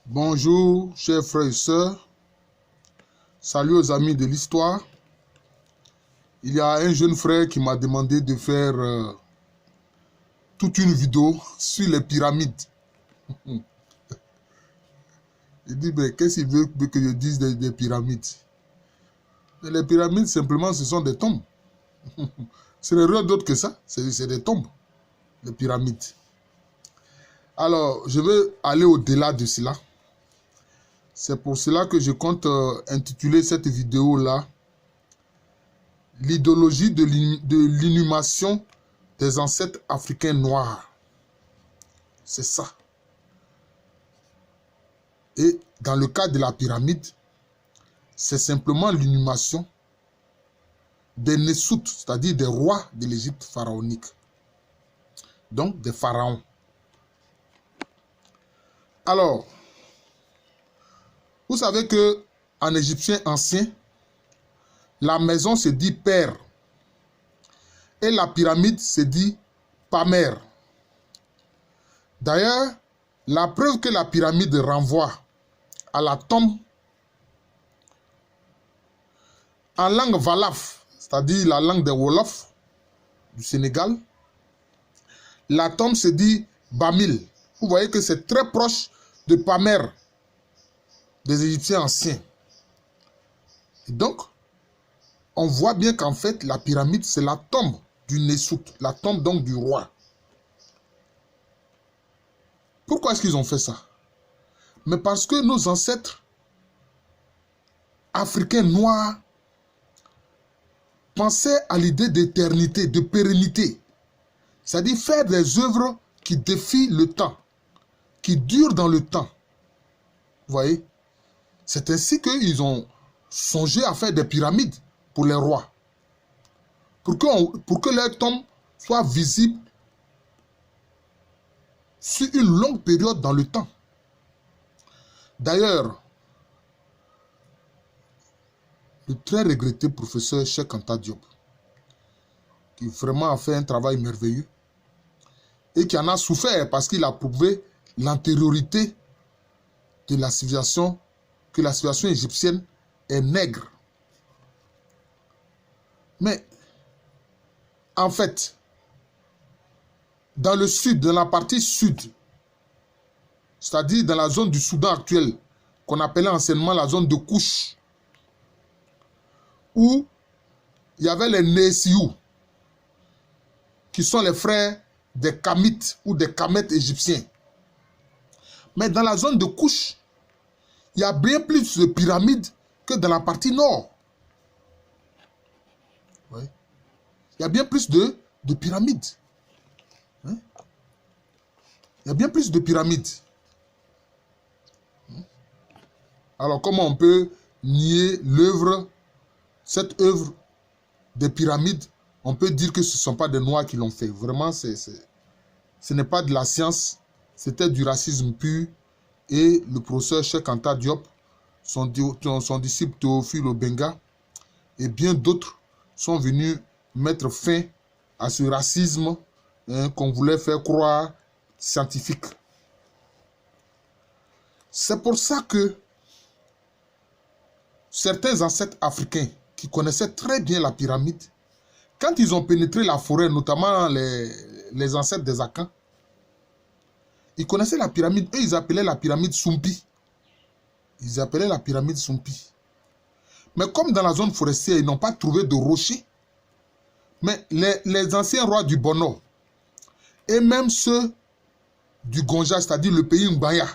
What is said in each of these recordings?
Bonjour, chers frères et sœurs. Salut aux amis de l'histoire. Il y a un jeune frère qui m'a demandé de faire toute une vidéo sur les pyramides. Il dit, mais qu'est-ce qu'il veut que je dise des pyramides? Et les pyramides, simplement, ce sont des tombes. Ce n'est rien d'autre que ça. C'est des tombes, les pyramides. Alors, je veux aller au-delà de cela. C'est pour cela que je compte intituler cette vidéo-là « L'idéologie de l'inhumation des ancêtres africains noirs ». C'est ça. Et dans le cas de la pyramide, c'est simplement l'inhumation des Nessout, c'est-à-dire des rois de l'Égypte pharaonique. Donc des pharaons. Alors, vous savez que en égyptien ancien, la maison se dit père et la pyramide se dit pamer. D'ailleurs, la preuve que la pyramide renvoie à la tombe en langue Wolof, c'est-à-dire la langue des Wolofs du Sénégal, la tombe se dit Bamil. Vous voyez que c'est très proche de Pamer des Égyptiens anciens. Et donc, on voit bien qu'en fait, la pyramide, c'est la tombe du Nessout, la tombe donc du roi. Pourquoi est-ce qu'ils ont fait ça? Mais parce que nos ancêtres africains noirs pensaient à l'idée d'éternité, de pérennité. C'est-à-dire faire des œuvres qui défient le temps, qui durent dans le temps. Vous voyez? C'est ainsi qu'ils ont songé à faire des pyramides pour les rois. Pour que leur tombe soit visible sur une longue période dans le temps. D'ailleurs, le très regretté professeur Cheikh Anta Diop, qui vraiment a fait un travail merveilleux et qui en a souffert parce qu'il a prouvé l'antériorité de la civilisation, que la civilisation égyptienne est nègre. Mais, en fait, dans le sud, dans la partie sud, c'est-à-dire dans la zone du Soudan actuel, qu'on appelait anciennement la zone de Kouch, où il y avait les Nessiou, qui sont les frères des Kamites ou des Kamètes égyptiens. Mais dans la zone de Kouch, il y a bien plus de pyramides que dans la partie nord. Oui. Il y a bien plus de pyramides. Hein? Il y a bien plus de pyramides. Alors comment on peut nier l'œuvre, cette œuvre des pyramides? On peut dire que ce ne sont pas des Noirs qui l'ont fait. Vraiment, ce n'est pas de la science, c'était du racisme pur. Et le professeur Cheikh Anta Diop, son disciple Théophile Obenga et bien d'autres sont venus mettre fin à ce racisme qu'on voulait faire croire scientifique. C'est pour ça que certains ancêtres africains qui connaissaient très bien la pyramide, quand ils ont pénétré la forêt, notamment les ancêtres des Akans, ils connaissaient la pyramide. Eux, ils appelaient la pyramide Sumpi. Ils appelaient la pyramide Sumpi. Mais comme dans la zone forestière, ils n'ont pas trouvé de rocher, mais les anciens rois du Bono, et même ceux du Gonja, c'est-à-dire le pays Mbaya,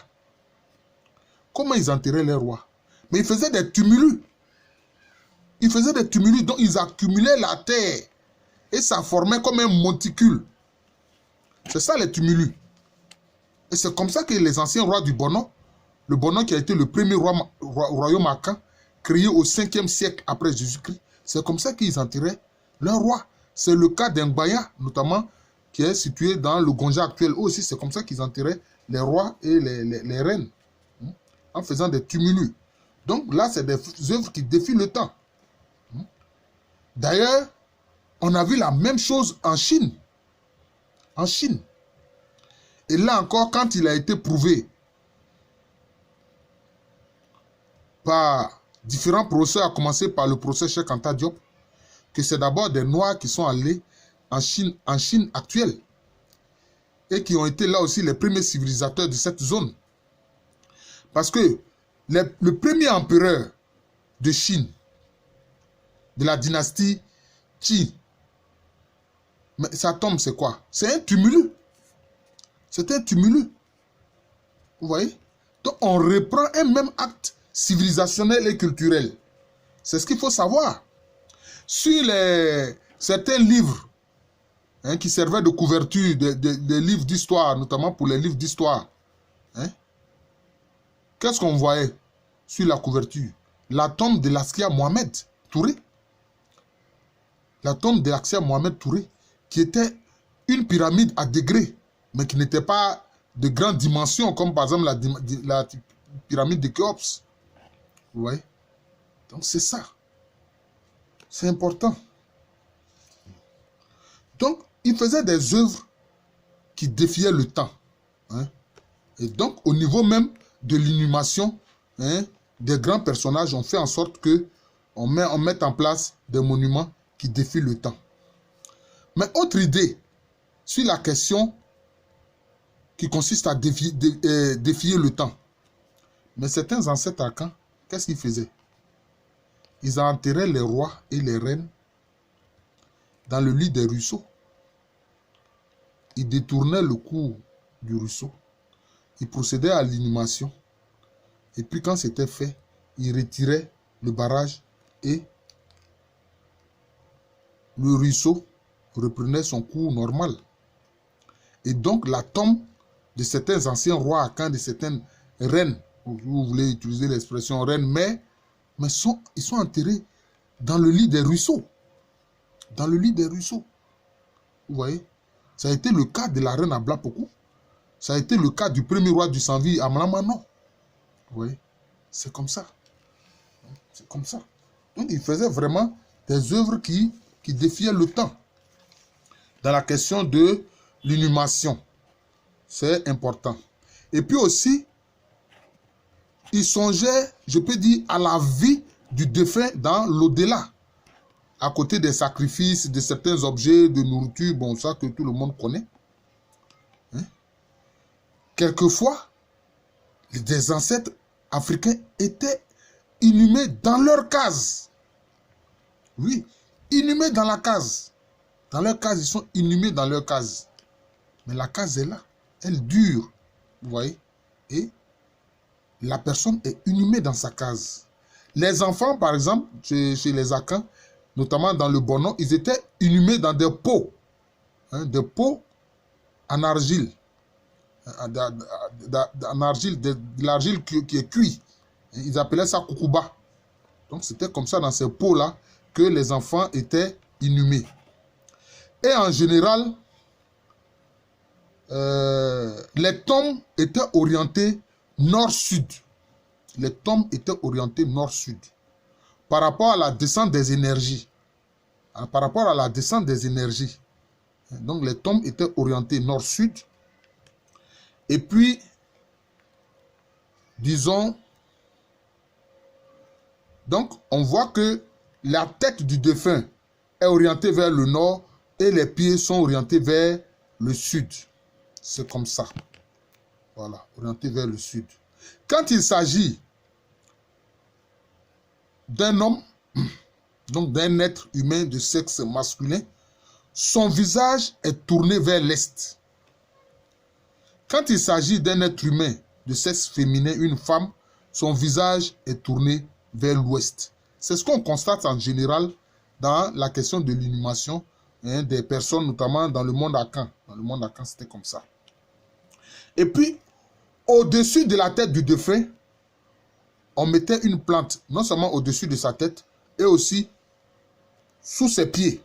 comment ils enterraient les rois? Mais ils faisaient des tumulus. Ils faisaient des tumulus, donc ils accumulaient la terre. Et ça formait comme un monticule. C'est ça les tumulus. Et c'est comme ça que les anciens rois du Bono, le Bono qui a été le premier royaume akan, créé au 5e siècle après Jésus-Christ, c'est comme ça qu'ils enterraient leurs rois. C'est le cas d'Ngbaya, notamment, qui est situé dans le Gonja actuel. Eux aussi, c'est comme ça qu'ils enterraient les rois et les reines, en faisant des tumulus. Donc là, c'est des œuvres qui défient le temps. D'ailleurs, on a vu la même chose en Chine. En Chine. Et là encore, quand il a été prouvé par différents procès, à commencer par le procès Cheikh Anta Diop, que c'est d'abord des Noirs qui sont allés en Chine actuelle, et qui ont été là aussi les premiers civilisateurs de cette zone. Parce que le premier empereur de Chine, de la dynastie Qi, mais sa tombe c'est quoi? C'est un tumulus. C'est un tumulus. Vous voyez? Donc on reprend un même acte civilisationnel et culturel. C'est ce qu'il faut savoir. Sur certains livres qui servaient de couverture des livres d'histoire, notamment pour les livres d'histoire, qu'est-ce qu'on voyait sur la couverture? La tombe de Laskia Mohamed Touré. La tombe de Laskia Mohamed Touré, qui était une pyramide à degrés, mais qui n'était pas de grande dimension, comme par exemple la pyramide de Khéops. Vous voyez? Donc c'est ça. C'est important. Donc, il faisait des œuvres qui défiaient le temps. Et donc, au niveau même de l'inhumation, des grands personnages ont fait en sorte que on mette en place des monuments qui défient le temps. Mais autre idée sur la question qui consiste à défier le temps. Mais certains ancêtres arcans, qu'est-ce qu'ils faisaient? Ils enterraient les rois et les reines dans le lit des ruisseaux. Ils détournaient le cours du ruisseau. Ils procédaient à l'inhumation. Et puis quand c'était fait, ils retiraient le barrage et le ruisseau reprenait son cours normal. Et donc la tombe de certains anciens rois arcans, de certaines reines, vous voulez utiliser l'expression reine, mais ils sont enterrés dans le lit des ruisseaux. Dans le lit des ruisseaux. Vous voyez? Ça a été le cas de la reine Abla Pokou. Ça a été le cas du premier roi du Sanvi, Amlamano. Vous voyez? C'est comme ça. C'est comme ça. Donc, il faisait vraiment des œuvres qui défiaient le temps. Dans la question de l'inhumation. C'est important. Et puis aussi, il songeait, je peux dire, à la vie du défunt dans l'au-delà. À côté des sacrifices, de certains objets, de nourriture, bon, ça que tout le monde connaît. Quelquefois, des ancêtres africains étaient inhumés dans leur case. Oui, inhumés dans la case. Dans leur case, ils sont inhumés dans leur case. Mais la case est là. Elle dure. Vous voyez? Et la personne est inhumée dans sa case. Les enfants, par exemple, chez les Akans, notamment dans le Bono, ils étaient inhumés dans des pots. Des pots en argile. En argile, de l'argile qui est cuite. Ils appelaient ça Kukuba. Donc c'était comme ça dans ces pots-là que les enfants étaient inhumés. Et en général, les tombes étaient orientées nord-sud. Les tombes étaient orientées nord-sud. Par rapport à la descente des énergies. Par rapport à la descente des énergies. Donc les tombes étaient orientées nord-sud. Et puis, disons, donc on voit que la tête du défunt est orientée vers le nord et les pieds sont orientés vers le sud. C'est comme ça. Voilà, orienté vers le sud. Quand il s'agit d'un homme, donc d'un être humain de sexe masculin, son visage est tourné vers l'est. Quand il s'agit d'un être humain de sexe féminin, une femme, son visage est tourné vers l'ouest. C'est ce qu'on constate en général dans la question de l'inhumation des personnes, notamment dans le monde akan. Dans le monde akan, c'était comme ça. Et puis, au-dessus de la tête du défunt, on mettait une plante, non seulement au-dessus de sa tête, et aussi sous ses pieds.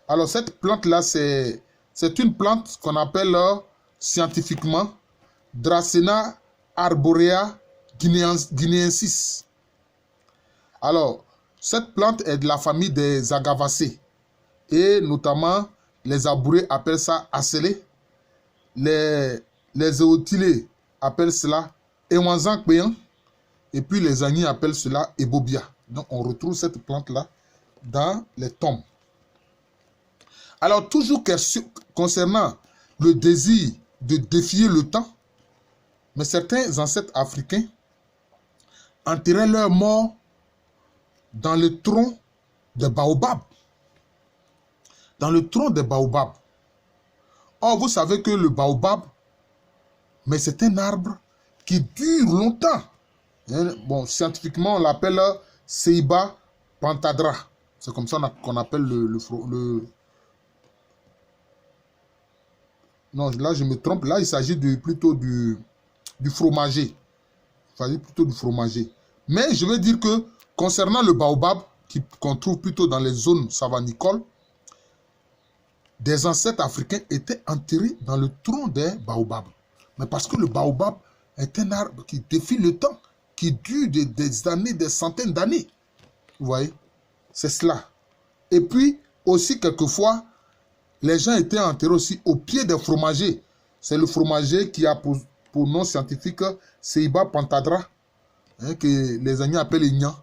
Alors, cette plante-là, c'est une plante qu'on appelle scientifiquement Dracena arborea guineensis. Alors, cette plante est de la famille des agavacées. Et notamment, les Abourés appellent ça acélé. Les Éotilés appellent cela Ewanzan Kpeyan. Et puis les Agnis appellent cela Ebobia. Donc on retrouve cette plante-là dans les tombes. Alors toujours concernant le désir de défier le temps, mais certains ancêtres africains enterraient leurs morts dans le tronc des baobabs. Dans le tronc des baobabs. Or, vous savez que le baobab, mais c'est un arbre qui dure longtemps. Bon, scientifiquement, on l'appelle Ceiba pentadra. C'est comme ça qu'on appelle le... Non, là, je me trompe. Là, il s'agit plutôt du fromager. Il s'agit plutôt du fromager. Mais je veux dire que, concernant le baobab, qu'on trouve plutôt dans les zones savanicoles, des ancêtres africains étaient enterrés dans le tronc des baobabs. Mais parce que le baobab est un arbre qui défie le temps, qui dure des années, des centaines d'années. Vous voyez? C'est cela. Et puis, aussi, quelquefois, les gens étaient enterrés aussi au pied des fromagers. C'est le fromager qui a pour nom scientifique Ceiba pentadra, que les Agnis appellent Ignan.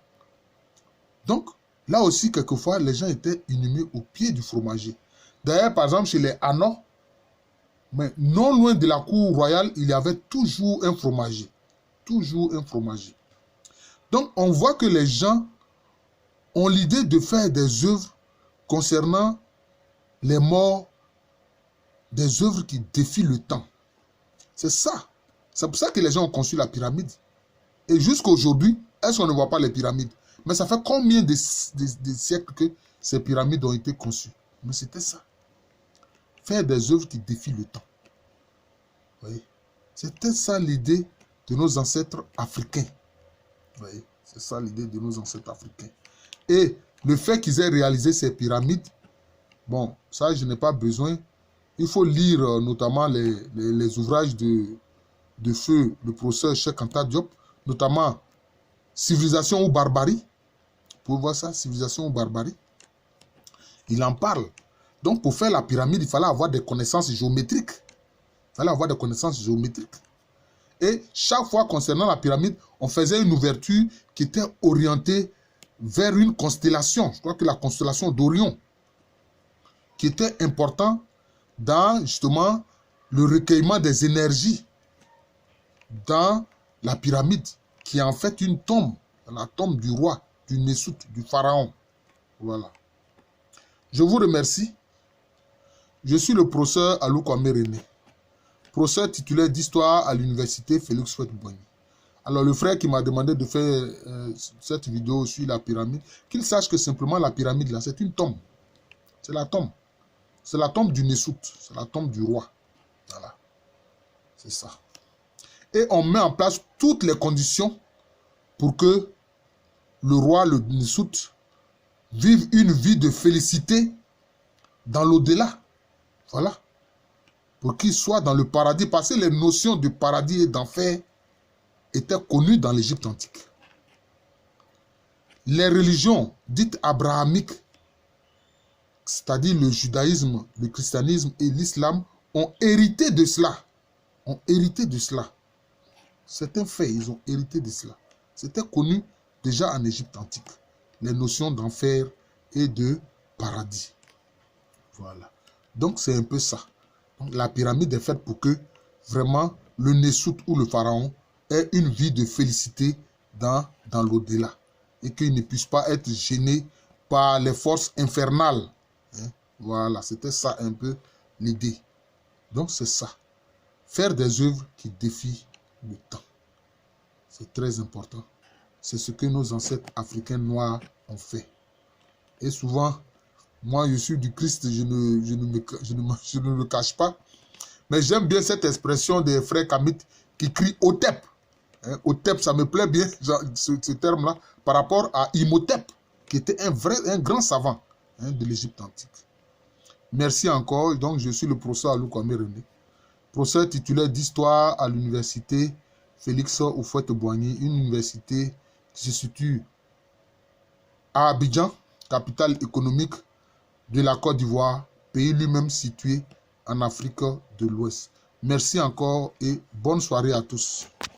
Donc, là aussi, quelquefois, les gens étaient inhumés au pied du fromager. D'ailleurs, par exemple, chez les Hanor, mais non loin de la cour royale, il y avait toujours un fromager. Toujours un fromager. Donc, on voit que les gens ont l'idée de faire des œuvres concernant les morts, des œuvres qui défient le temps. C'est ça. C'est pour ça que les gens ont conçu la pyramide. Et jusqu'à aujourd'hui, est-ce qu'on ne voit pas les pyramides? Mais ça fait combien de siècles que ces pyramides ont été conçues? Mais c'était ça. Faire des œuvres qui défient le temps. Vous voyez? C'était ça l'idée de nos ancêtres africains. Vous voyez? C'est ça l'idée de nos ancêtres africains. Et le fait qu'ils aient réalisé ces pyramides, bon, ça je n'ai pas besoin. Il faut lire notamment les ouvrages de feu, le professeur Cheikh Anta Diop, notamment Civilisation ou Barbarie. Vous pouvez voir ça, Civilisation ou Barbarie. Il en parle. Donc, pour faire la pyramide, il fallait avoir des connaissances géométriques. Il fallait avoir des connaissances géométriques. Et chaque fois, concernant la pyramide, on faisait une ouverture qui était orientée vers une constellation. Je crois que la constellation d'Orion, qui était important dans, justement, le recueillement des énergies dans la pyramide, qui est en fait une tombe, la tombe du roi, du Nesut, du pharaon. Voilà. Je vous remercie. Je suis le professeur Alou Kwame René, professeur titulaire d'histoire à l'université Félix Houphouët-Boigny. Alors le frère qui m'a demandé de faire cette vidéo sur la pyramide, qu'il sache que simplement la pyramide là, c'est une tombe. C'est la tombe. C'est la tombe du Nesut, c'est la tombe du roi. Voilà. C'est ça. Et on met en place toutes les conditions pour que le roi, le Nesut, vive une vie de félicité dans l'au-delà. Voilà. Pour qu'il soit dans le paradis. Parce que les notions de paradis et d'enfer étaient connues dans l'Égypte antique. Les religions dites abrahamiques, c'est-à-dire le judaïsme, le christianisme et l'islam, ont hérité de cela. Ont hérité de cela. C'est un fait, ils ont hérité de cela. C'était connu déjà en Égypte antique. Les notions d'enfer et de paradis. Voilà. Donc, c'est un peu ça. Donc, la pyramide est faite pour que, vraiment, le Nesut ou le pharaon ait une vie de félicité dans l'au-delà. Et qu'il ne puisse pas être gêné par les forces infernales. Hein? Voilà, c'était ça un peu l'idée. Donc, c'est ça. Faire des œuvres qui défient le temps. C'est très important. C'est ce que nos ancêtres africains noirs ont fait. Et souvent, moi, je suis du Christ, je ne le cache pas. Mais j'aime bien cette expression des frères Kamites qui crient Otep. Hein, Otep, ça me plaît bien, ce terme-là, par rapport à Imhotep, qui était un grand savant de l'Égypte antique. Merci encore. Donc, je suis le professeur Alou Kwame René, professeur titulaire d'histoire à l'université Félix Houphouët-Boigny, une université qui se situe à Abidjan, capitale économique de la Côte d'Ivoire, pays lui-même situé en Afrique de l'Ouest. Merci encore et bonne soirée à tous.